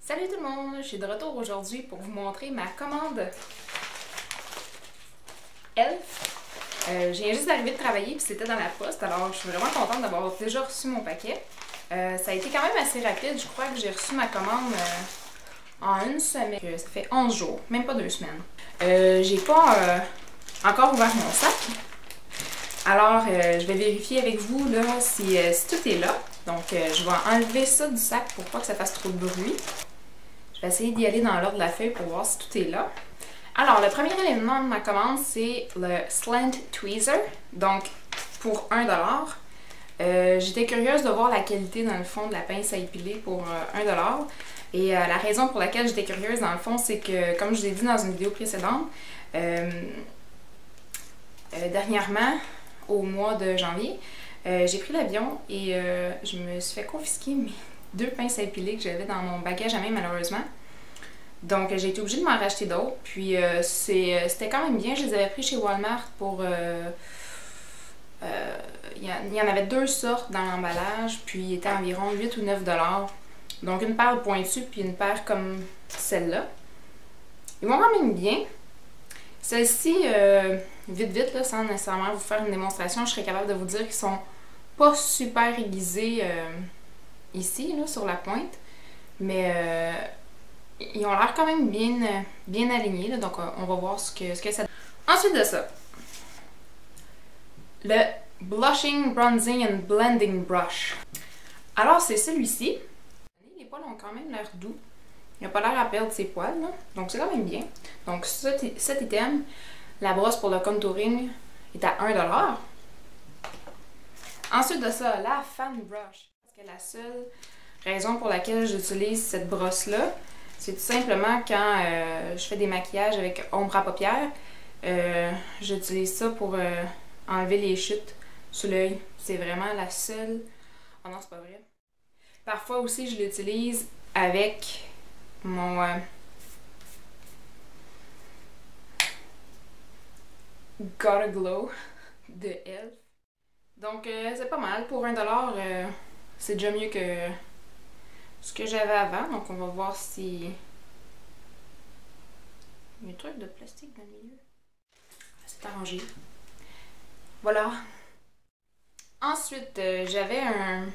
Salut tout le monde, je suis de retour aujourd'hui pour vous montrer ma commande Elf. Je viens juste d'arriver de travailler puis c'était dans la poste, alors je suis vraiment contente d'avoir déjà reçu mon paquet. Ça a été quand même assez rapide, je crois que j'ai reçu ma commande en une semaine, ça fait 11 jours, même pas 2 semaines. J'ai pas encore ouvert mon sac, alors je vais vérifier avec vous là, si tout est là. Donc je vais enlever ça du sac pour pas que ça fasse trop de bruit. Je vais essayer d'y aller dans l'ordre de la feuille pour voir si tout est là. Alors, le premier élément de ma commande, c'est le Slant Tweezer, donc pour 1$. J'étais curieuse de voir la qualité dans le fond de la pince à épiler pour 1$. Et la raison pour laquelle j'étais curieuse dans le fond, c'est que, comme je vous ai dit dans une vidéo précédente, dernièrement, au mois de janvier, j'ai pris l'avion et je me suis fait confisquer mes 2 pinces à épiler que j'avais dans mon bagage à main malheureusement. Donc j'ai été obligée de m'en racheter d'autres. Puis c'était quand même bien. Je les avais pris chez Walmart pour... il y en avait 2 sortes dans l'emballage. Puis il était environ 8 ou 9$. Donc une paire pointue puis une paire comme celle-là. Ils vont quand même bien. Celle-ci, vite là, sans nécessairement vous faire une démonstration, je serais capable de vous dire qu'ils sont pas super aiguisés ici, là, sur la pointe. Mais ils ont l'air quand même bien alignés, là, donc on va voir ce que ça donne. Ensuite de ça, le Blushing, Bronzing and Blending Brush. Alors c'est celui-ci. Les poils ont quand même l'air doux. Il n'a pas l'air à perdre ses poils, là. Donc c'est quand même bien. Donc cet item, la brosse pour le contouring, est à 1$. Ensuite de ça, la Fan Brush. Parce que la seule raison pour laquelle j'utilise cette brosse-là, c'est tout simplement quand je fais des maquillages avec ombre à paupières, j'utilise ça pour enlever les chutes sous l'œil. C'est vraiment la seule... Oh non, c'est pas vrai. Parfois aussi, je l'utilise avec mon... Gotta Glow de Elf. Donc, c'est pas mal. Pour 1$, c'est déjà mieux que ce que j'avais avant. Donc, on va voir si... Il y a un truc de plastique dans le milieu. C'est arrangé. Voilà. Ensuite, j'avais un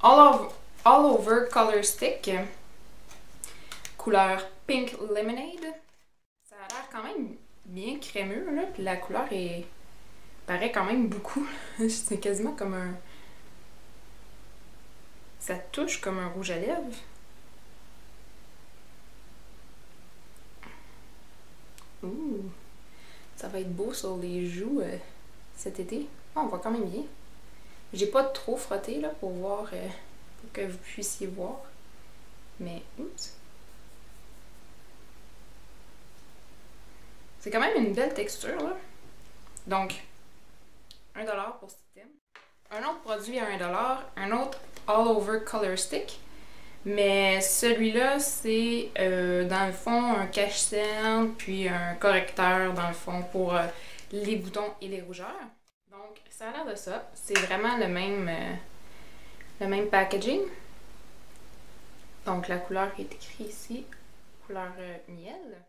All Over Color Stick. Couleur Pink Lemonade. Ça a l'air quand même bien crémeux, là. Puis la couleur paraît quand même beaucoup. C'est quasiment comme un... Ça touche comme un rouge à lèvres. Ouh! Ça va être beau sur les joues cet été. Oh, on voit quand même bien. J'ai pas trop frotté là pour voir, pour que vous puissiez voir. Mais, oups! C'est quand même une belle texture là. Donc, 1$ pour cet item. Un autre produit à 1$, un autre All Over Color Stick. Mais celui-là, c'est dans le fond un cache-cerne, puis un correcteur dans le fond pour les boutons et les rougeurs. Donc, ça a l'air de ça. C'est vraiment le même packaging. Donc, la couleur qui est écrite ici, couleur miel.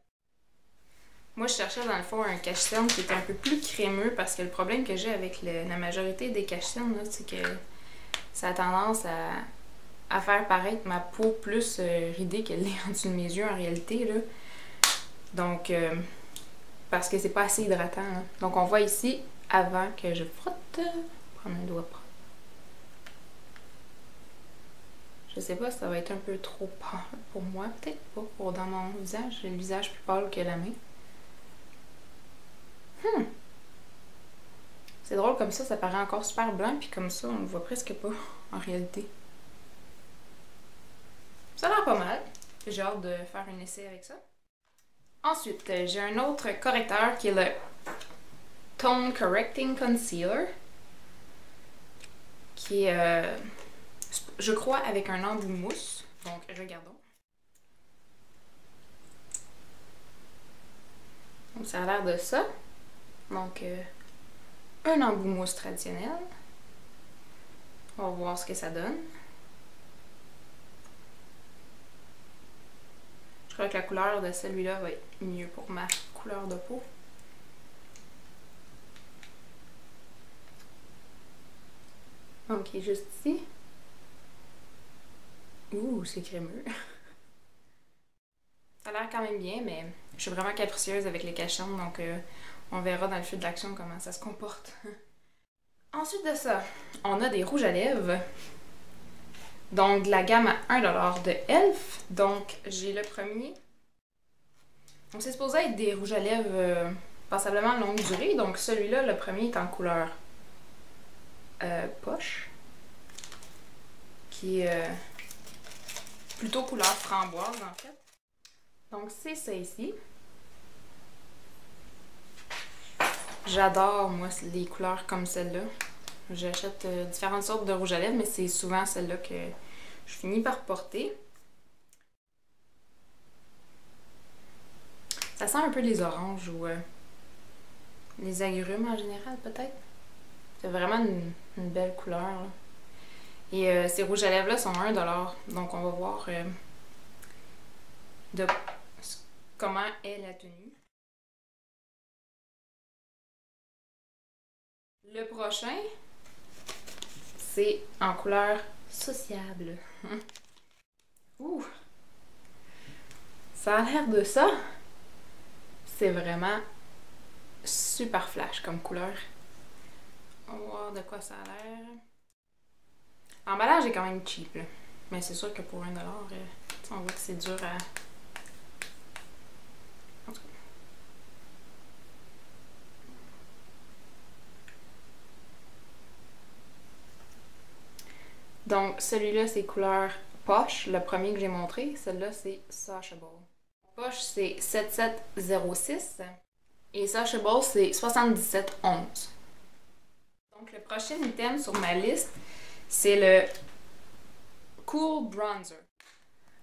Moi, je cherchais dans le fond un cache-cerne qui était un peu plus crémeux parce que le problème que j'ai avec la majorité des cache-cernes, c'est que ça a tendance à faire paraître ma peau plus ridée qu'elle l'est en dessous de mes yeux en réalité, là. Donc, parce que c'est pas assez hydratant, là. Donc, on voit ici, avant que je frotte, prendre un doigt propre. Je sais pas si ça va être un peu trop pâle pour moi, peut-être pas pour dans mon visage. J'ai le visage plus pâle que la main. C'est drôle comme ça paraît encore super blanc, puis comme ça, on le voit presque pas en réalité. Ça a l'air pas mal. J'ai hâte de faire un essai avec ça. Ensuite, j'ai un autre correcteur qui est le Tone Correcting Concealer. Qui est, je crois, avec un embout mousse. Donc, regardons. Donc, ça a l'air de ça. Donc, un embout mousse traditionnel. On va voir ce que ça donne. crois que la couleur de celui-là va être mieux pour ma couleur de peau. Ok, juste ici. Ouh, c'est crémeux. Ça a l'air quand même bien, mais je suis vraiment capricieuse avec les cachons, donc on verra dans le fil de l'action comment ça se comporte. Ensuite de ça, on a des rouges à lèvres. Donc, de la gamme à 1$ de Elf. Donc, j'ai le premier. Donc, c'est supposé être des rouges à lèvres passablement longue durée. Donc, celui-là, le premier est en couleur poche. Qui est plutôt couleur framboise, en fait. Donc, c'est ça ici. J'adore, moi, les couleurs comme celle-là. J'achète différentes sortes de rouge à lèvres, mais c'est souvent celle-là que je finis par porter. Ça sent un peu les oranges ou les agrumes en général, peut-être. C'est vraiment une belle couleur, là. Et ces rouges à lèvres-là sont 1$. Donc, on va voir comment est la tenue. Le prochain, c'est en couleur sociable. Ouh! Ça a l'air de ça. C'est vraiment super flash comme couleur. On va voir de quoi ça a l'air. L'emballage est quand même cheap, là. Mais c'est sûr que pour 1$, on voit que c'est dur à... En tout cas. Donc, celui-là, c'est couleur poche, le premier que j'ai montré. Celui-là, c'est Sociable. Poche, c'est 7706. Et Sociable, c'est 7711. Donc, le prochain item sur ma liste, c'est le Cool Bronzer.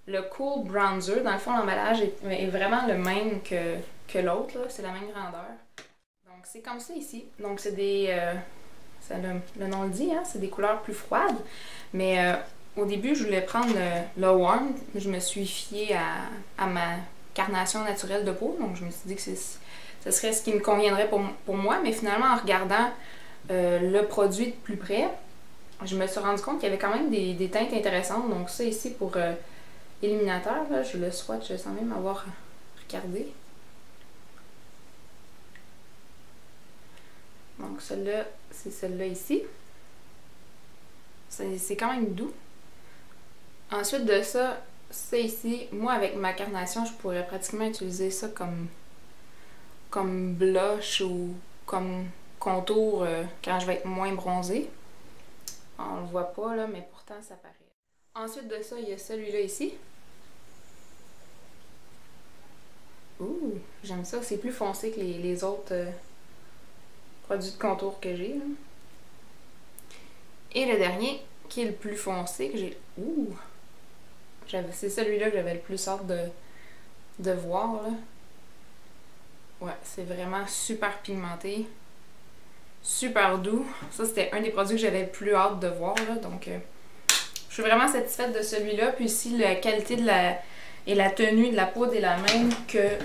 Le Cool Bronzer, dans le fond, l'emballage est vraiment le même que l'autre. C'est la même grandeur. Donc, c'est comme ça ici. Donc, c'est des... le nom le dit, hein, c'est des couleurs plus froides. Mais au début, je voulais prendre le warm. Je me suis fiée à ma carnation naturelle de peau. Donc, je me suis dit que ce serait ce qui me conviendrait pour moi. Mais finalement, en regardant le produit de plus près, je me suis rendu compte qu'il y avait quand même des teintes intéressantes. Donc, ça ici pour éliminateur, là, je le swatch sans même avoir regardé. Donc, celle-là, c'est celle-là ici. C'est quand même doux. Ensuite de ça, ici, moi avec ma carnation, je pourrais pratiquement utiliser ça comme blush ou comme contour quand je vais être moins bronzée. On le voit pas là, mais pourtant ça paraît. Ensuite de ça, il y a celui-là ici. Ouh, j'aime ça. C'est plus foncé que les autres produits de contour que j'ai. Et le dernier, qui est le plus foncé, que j'ai... Ouh! C'est celui-là que j'avais le plus hâte de voir, là. Ouais, c'est vraiment super pigmenté. Super doux. Ça, c'était un des produits que j'avais le plus hâte de voir, là. Donc, je suis vraiment satisfaite de celui-là. Puis ici, la qualité et la tenue de la poudre est la même que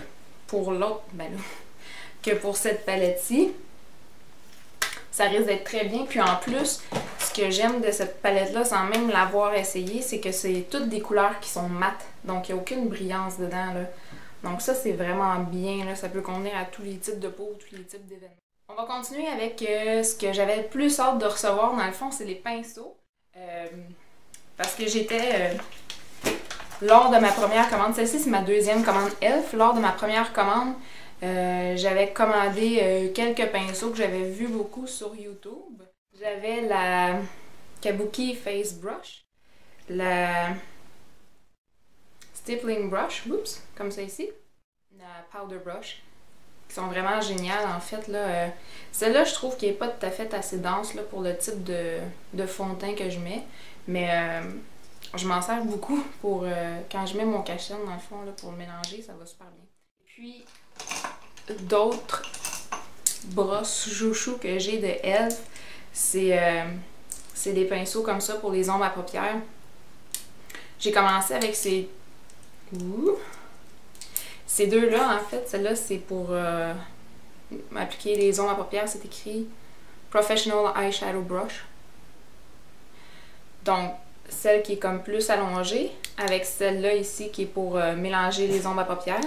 pour l'autre. Ben là, que pour cette palette-ci. Ça risque d'être très bien. Puis en plus, ce que j'aime de cette palette-là, sans même l'avoir essayé, c'est que c'est toutes des couleurs qui sont mates. Donc, il n'y a aucune brillance dedans, là. Donc ça, c'est vraiment bien, là. Ça peut convenir à tous les types de peau, tous les types d'événements. On va continuer avec ce que j'avais le plus hâte de recevoir, dans le fond, c'est les pinceaux. Parce que j'étais... lors de ma première commande, celle-ci, c'est ma deuxième commande Elf. Lors de ma première commande, j'avais commandé quelques pinceaux que j'avais vus beaucoup sur YouTube. J'avais la Kabuki Face Brush, la Stippling Brush, oups, comme ça ici, la Powder Brush, qui sont vraiment géniales en fait. Celle-là, je trouve qu'elle n'est pas tout à fait assez dense là, pour le type de fond de teint que je mets, mais je m'en sers beaucoup pour quand je mets mon cache-cerne dans le fond, là, pour le mélanger, ça va super bien. Puis, d'autres brosses chouchou que j'ai de Elf, c'est des pinceaux comme ça pour les ombres à paupières. J'ai commencé avec ces... Ouh! Ces deux-là, en fait, celle-là, c'est pour appliquer les ombres à paupières. C'est écrit Professional Eyeshadow Brush. Donc, celle qui est comme plus allongée, avec celle-là ici qui est pour mélanger les ombres à paupières.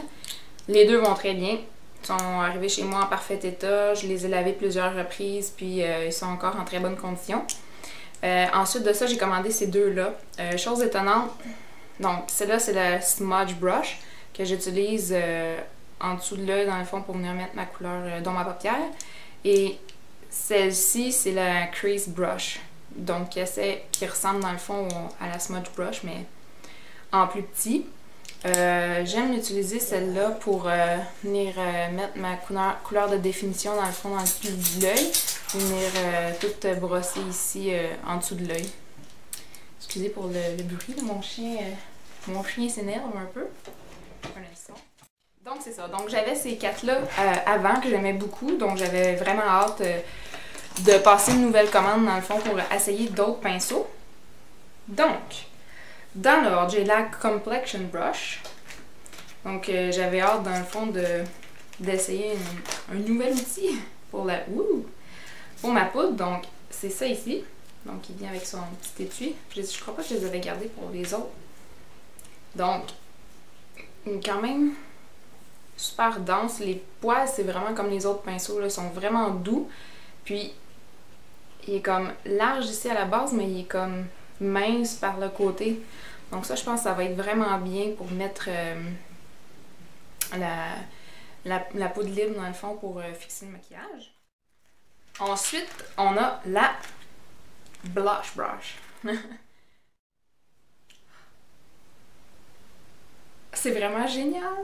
Les deux vont très bien. Ils sont arrivés chez moi en parfait état. Je les ai lavés plusieurs reprises, puis ils sont encore en très bonne condition. Ensuite de ça, j'ai commandé ces deux-là. Chose étonnante, donc celle-là, c'est la Smudge Brush que j'utilise en dessous de l'œil, dans le fond, pour venir mettre ma couleur d'ombre à paupières. Et celle-ci, c'est la Crease Brush. Donc, qui ressemble dans le fond à la Smudge Brush, mais en plus petit. J'aime utiliser celle-là pour venir mettre ma couleur de définition dans le fond, dans le pli de l'œil. Venir tout brosser ici en dessous de l'œil. Excusez pour le bruit, mon chien s'énerve un peu. Un instant. Donc, c'est ça. Donc, j'avais ces quatre-là avant que j'aimais beaucoup. Donc, j'avais vraiment hâte de passer une nouvelle commande, dans le fond, pour essayer d'autres pinceaux. Donc, dans l'ordre, j'ai la Complexion Brush. Donc, j'avais hâte, dans le fond, d'essayer un nouvel outil pour pour ma poudre. Donc, c'est ça ici. Donc, il vient avec son petit étui. Je crois pas que je les avais gardés pour les autres. Donc, quand même super dense. Les poils, c'est vraiment comme les autres pinceaux, là, sont vraiment doux. Puis, il est comme large ici à la base, mais il est comme mince par le côté. Donc ça, je pense que ça va être vraiment bien pour mettre la poudre libre dans le fond pour fixer le maquillage. Ensuite, on a la Blush Brush. C'est vraiment génial!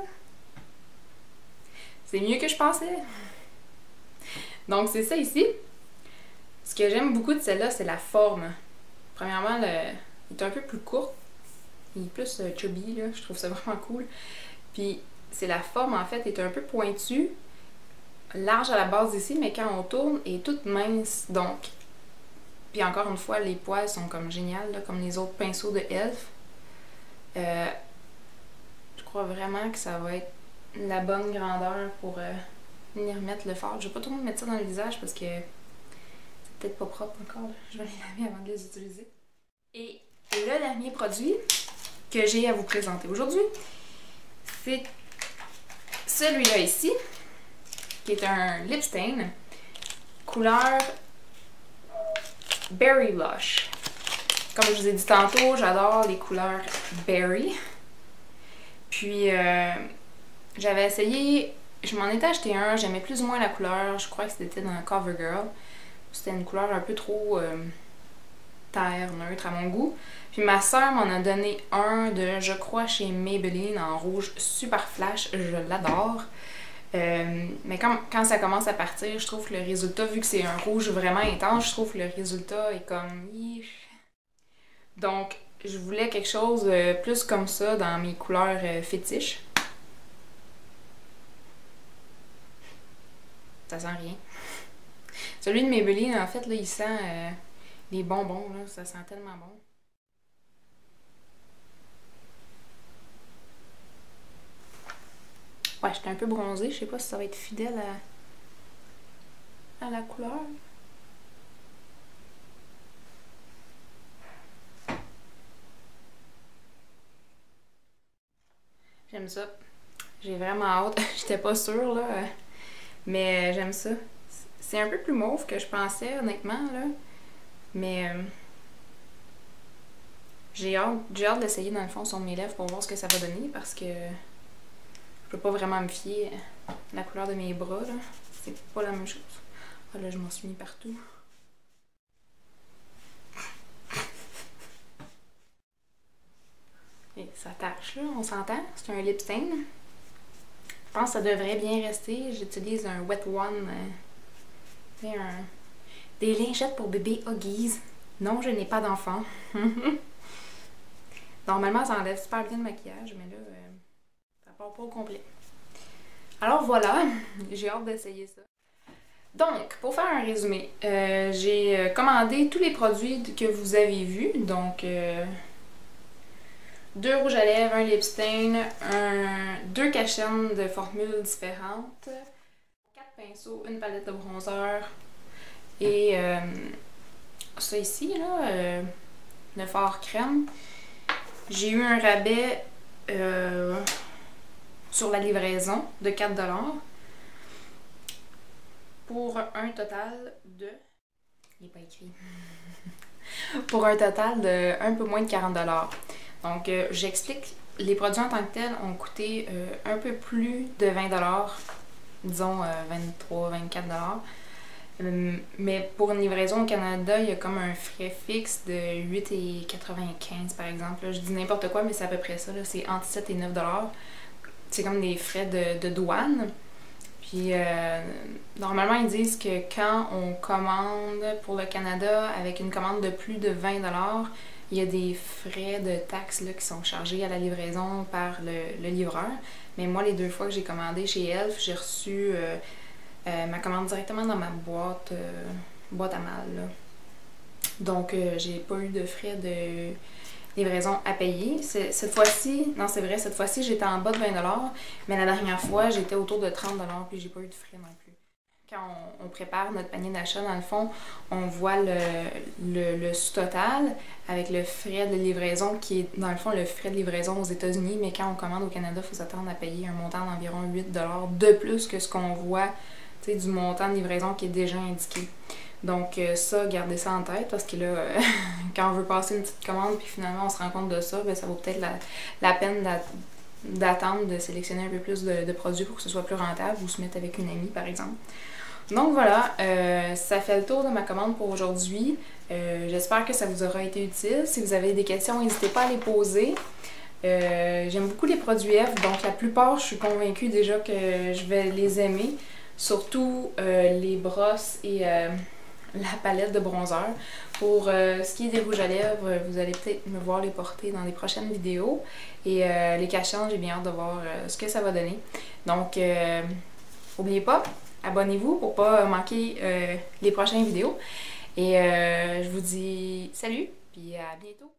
C'est mieux que je pensais! Donc c'est ça ici. Ce que j'aime beaucoup de celle-là, c'est la forme. Premièrement, il est un peu plus court. Il est plus chubby, là. Je trouve ça vraiment cool. Puis, c'est la forme, en fait, est un peu pointue. Large à la base ici, mais quand on tourne, elle est toute mince. Donc, puis encore une fois, les poils sont comme géniales, là, comme les autres pinceaux de e.l.f. Je crois vraiment que ça va être la bonne grandeur pour venir mettre le fard. Je vais pas trop mettre ça dans le visage parce que peut-être pas propre encore. Là. Je vais les laver avant de les utiliser. Et le dernier produit que j'ai à vous présenter aujourd'hui, c'est celui-là ici, qui est un lip stain, couleur Berry Lush. Comme je vous ai dit tantôt, j'adore les couleurs berry. Puis, j'avais essayé, je m'en étais acheté un, j'aimais plus ou moins la couleur, je crois que c'était dans CoverGirl. C'était une couleur un peu trop terre, neutre à mon goût. Puis ma soeur m'en a donné un de, je crois, chez Maybelline en rouge super flash. Je l'adore. Mais quand ça commence à partir, je trouve que le résultat, vu que c'est un rouge vraiment intense, je trouve que le résultat est comme... Donc, je voulais quelque chose plus comme ça dans mes couleurs fétiches. Ça sent rien. Celui de Maybelline, en fait, là, il sent les bonbons, là. Ça sent tellement bon. Ouais, j'étais un peu bronzée. Je sais pas si ça va être fidèle à la couleur. J'aime ça. J'ai vraiment hâte. J'étais pas sûre, là. Mais j'aime ça. C'est un peu plus mauve que je pensais, honnêtement, là. Mais j'ai hâte d'essayer, dans le fond, sur mes lèvres pour voir ce que ça va donner, parce que je peux pas vraiment me fier à la couleur de mes bras, là. C'est pas la même chose. Ah, là, je m'en suis mis partout. Et ça tâche, là, on s'entend. C'est un lip stain. Je pense que ça devrait bien rester. J'utilise un Wet One. Des lingettes pour bébé Huggies. Non, je n'ai pas d'enfant. Normalement, ça enlève super bien le maquillage, mais là, ça part pas au complet. Alors voilà, j'ai hâte d'essayer ça. Donc, pour faire un résumé, j'ai commandé tous les produits que vous avez vus. Donc, 2 rouges à lèvres, un lip stain, 2 cachettes de formules différentes, 4 pinceaux, une palette de bronzer et ça ici, là, le fard crème. J'ai eu un rabais sur la livraison de 4 $ pour un total de... Il n'est pas écrit. Pour un total de un peu moins de 40 $. Donc, j'explique, les produits en tant que tels ont coûté un peu plus de 20 $, disons 23-24 $. Mais pour une livraison au Canada, il y a comme un frais fixe de 8,95 par exemple. Là, je dis n'importe quoi, mais c'est à peu près ça. C'est entre 7 et 9 $. C'est comme des frais de douane. Puis, normalement, ils disent que quand on commande pour le Canada avec une commande de plus de 20 $, il y a des frais de taxes là, qui sont chargés à la livraison par le livreur. Mais moi, les 2 fois que j'ai commandé chez Elf, j'ai reçu ma commande directement dans ma boîte à mal. Là. Donc, j'ai pas eu de frais de livraison à payer. Cette fois-ci, non c'est vrai, cette fois-ci j'étais en bas de 20 $, mais la dernière fois j'étais autour de 30 $, puis j'ai pas eu de frais non plus. Quand on prépare notre panier d'achat, dans le fond, on voit le sous-total avec le frais de livraison qui est dans le fond le frais de livraison aux États-Unis, mais quand on commande au Canada, il faut s'attendre à payer un montant d'environ 8 $ de plus que ce qu'on voit du montant de livraison qui est déjà indiqué. Donc ça, gardez ça en tête parce que là, quand on veut passer une petite commande puis finalement on se rend compte de ça, ben, ça vaut peut-être la peine d'attendre de sélectionner un peu plus de produits pour que ce soit plus rentable ou se mettre avec une amie par exemple. Donc voilà, ça fait le tour de ma commande pour aujourd'hui. J'espère que ça vous aura été utile. Si vous avez des questions, n'hésitez pas à les poser. J'aime beaucoup les produits F, donc la plupart, je suis convaincue déjà que je vais les aimer. Surtout les brosses et la palette de bronzer. Pour ce qui est des rouges à lèvres, vous allez peut-être me voir les porter dans les prochaines vidéos. Et les cachants, j'ai bien hâte de voir ce que ça va donner. Donc, n'oubliez pas, abonnez-vous pour pas manquer les prochaines vidéos. Et je vous dis salut, puis à bientôt!